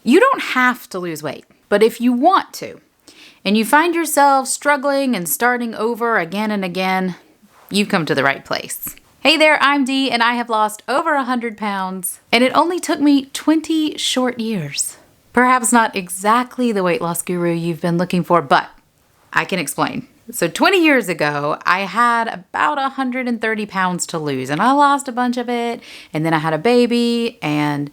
You don't have to lose weight, but if you want to, and you find yourself struggling and starting over again and again, you've come to the right place. Hey there, I'm Dee, and I have lost over 100 pounds, and it only took me 20 short years. Perhaps not exactly the weight loss guru you've been looking for, but I can explain. So 20 years ago, I had about 130 pounds to lose, and I lost a bunch of it, and then I had a baby, and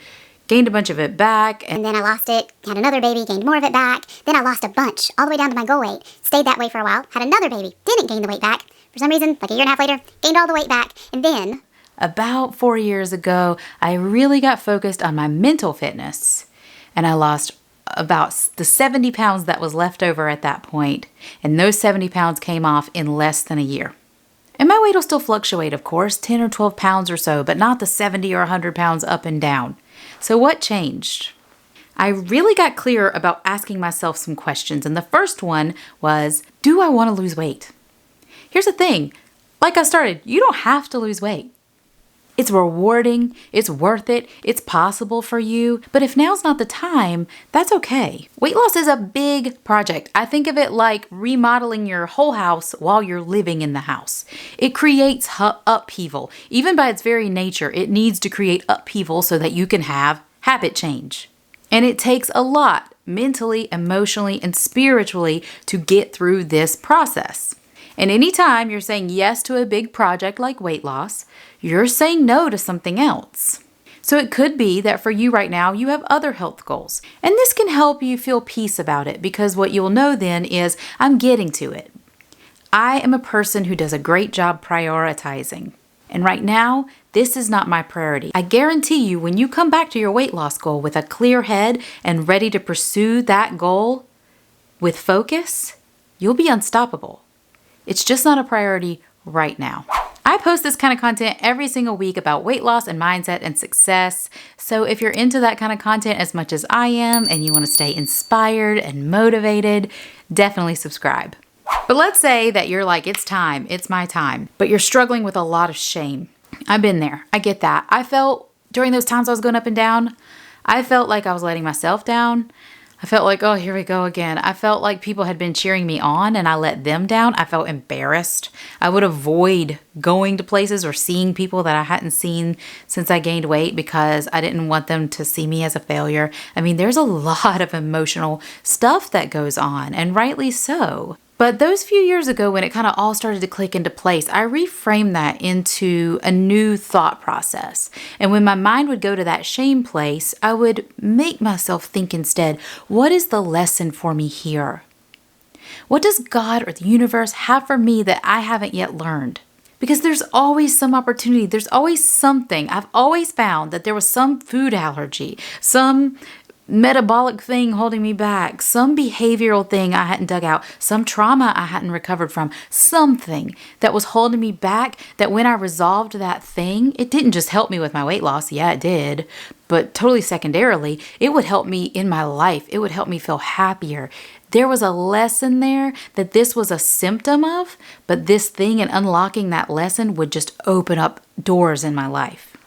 gained a bunch of it back. And then I lost it, had another baby, gained more of it back. Then I lost a bunch, all the way down to my goal weight. Stayed that way for a while, had another baby, didn't gain the weight back. For some reason, like a year and a half later, gained all the weight back. And then, about 4 years ago, I really got focused on my mental fitness. And I lost about the 70 pounds that was left over at that point. And those 70 pounds came off in less than a year. And my weight will still fluctuate, of course, 10 or 12 pounds or so, but not the 70 or 100 pounds up and down. So what changed? I really got clear about asking myself some questions. And the first one was, do I want to lose weight? Here's the thing. Like I started, you don't have to lose weight. It's rewarding, it's worth it, it's possible for you. But if now's not the time, that's okay. Weight loss is a big project. I think of it like remodeling your whole house while you're living in the house. It creates upheaval. Even by its very nature, it needs to create upheaval so that you can have habit change. And it takes a lot, mentally, emotionally, and spiritually, to get through this process. And anytime you're saying yes to a big project like weight loss, you're saying no to something else. So it could be that for you right now, you have other health goals. And this can help you feel peace about it, because what you'll know then is, I'm getting to it. I am a person who does a great job prioritizing. And right now, this is not my priority. I guarantee you, when you come back to your weight loss goal with a clear head and ready to pursue that goal with focus, you'll be unstoppable. It's just not a priority right now. I post this kind of content every single week about weight loss and mindset and success. So if you're into that kind of content as much as I am and you want to stay inspired and motivated, definitely subscribe. But let's say that you're like, it's time, it's my time, but you're struggling with a lot of shame. I've been there. I get that. I felt during those times I was going up and down, I felt like I was letting myself down. I felt like, oh, here we go again. I felt like people had been cheering me on and I let them down. I felt embarrassed. I would avoid going to places or seeing people that I hadn't seen since I gained weight because I didn't want them to see me as a failure. I mean, there's a lot of emotional stuff that goes on, and rightly so. But those few years ago, when it kind of all started to click into place, I reframed that into a new thought process. And when my mind would go to that shame place, I would make myself think instead, what is the lesson for me here? What does God or the universe have for me that I haven't yet learned? Because there's always some opportunity. There's always something. I've always found that there was some food allergy, some metabolic thing holding me back, some behavioral thing I hadn't dug out, some trauma I hadn't recovered from, something that was holding me back, that when I resolved that thing, it didn't just help me with my weight loss. Yeah, it did. But totally secondarily, it would help me in my life. It would help me feel happier. There was a lesson there that this was a symptom of, but this thing and unlocking that lesson would just open up doors in my life.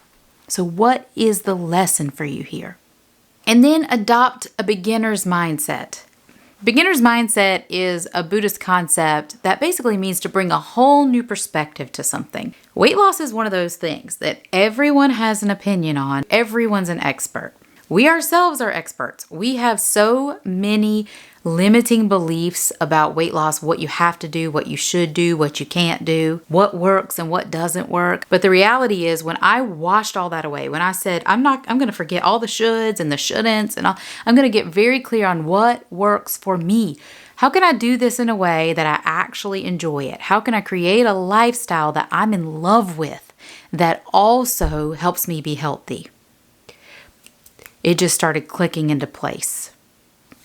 So what is the lesson for you here? And then adopt a beginner's mindset. Beginner's mindset is a Buddhist concept that basically means to bring a whole new perspective to something. Weight loss is one of those things that everyone has an opinion on. Everyone's an expert. We ourselves are experts. We have so many limiting beliefs about weight loss, what you have to do, what you should do, what you can't do, what works and what doesn't work. But the reality is, when I washed all that away, when I said, I'm going to forget all the shoulds and the shouldn'ts, and I'm going to get very clear on what works for me. How can I do this in a way that I actually enjoy it? How can I create a lifestyle that I'm in love with that also helps me be healthy? It just started clicking into place.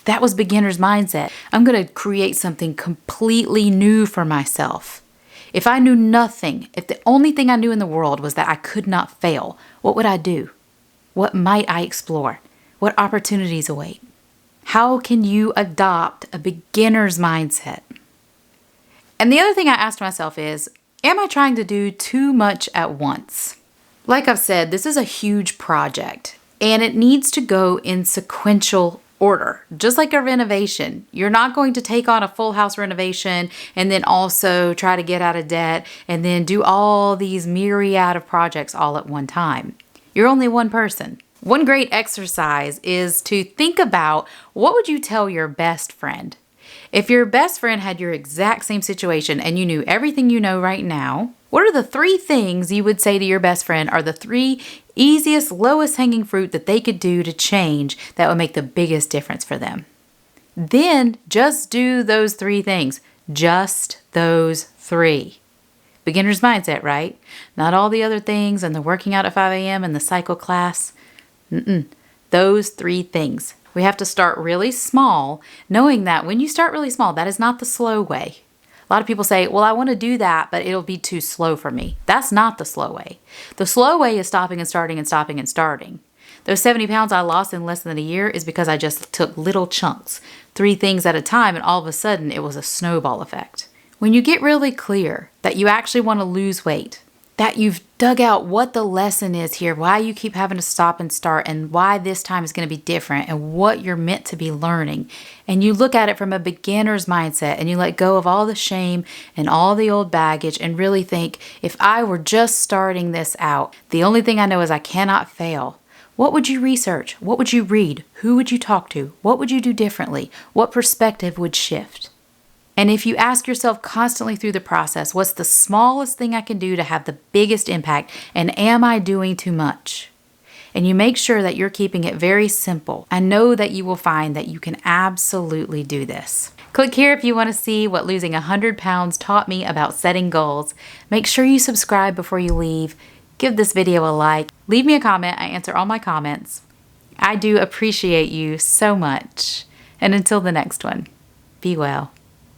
That was beginner's mindset. I'm going to create something completely new for myself. If I knew nothing, if the only thing I knew in the world was that I could not fail, what would I do? What might I explore? What opportunities await? How can you adopt a beginner's mindset? And the other thing I asked myself is, am I trying to do too much at once? Like I've said, this is a huge project. And it needs to go in sequential order, just like a renovation. You're not going to take on a full house renovation and then also try to get out of debt and then do all these myriad of projects all at one time. You're only one person. One great exercise is to think about, what would you tell your best friend? If your best friend had your exact same situation and you knew everything you know right now, what are the 3 things you would say to your best friend are the 3 easiest, lowest hanging fruit that they could do to change that would make the biggest difference for them? Then just do those 3 things. Just those 3. Beginner's mindset, right? Not all the other things and the working out at 5 a.m. and the cycle class. Those 3 things. We have to start really small, knowing that when you start really small, that is not the slow way. A lot of people say, well, I want to do that, but it'll be too slow for me. That's not the slow way. The slow way is stopping and starting and stopping and starting. Those 70 pounds I lost in less than a year is because I just took little chunks, 3 things at a time, and all of a sudden it was a snowball effect. When you get really clear that you actually want to lose weight, that you've dug out what the lesson is here, why you keep having to stop and start, and why this time is going to be different, and what you're meant to be learning. And you look at it from a beginner's mindset, and you let go of all the shame and all the old baggage, and really think, if I were just starting this out, the only thing I know is I cannot fail. What would you research? What would you read? Who would you talk to? What would you do differently? What perspective would shift? And if you ask yourself constantly through the process, what's the smallest thing I can do to have the biggest impact? And am I doing too much? And you make sure that you're keeping it very simple. I know that you will find that you can absolutely do this. Click here if you want to see what losing 100 pounds taught me about setting goals. Make sure you subscribe before you leave. Give this video a like. Leave me a comment. I answer all my comments. I do appreciate you so much. And until the next one, be well.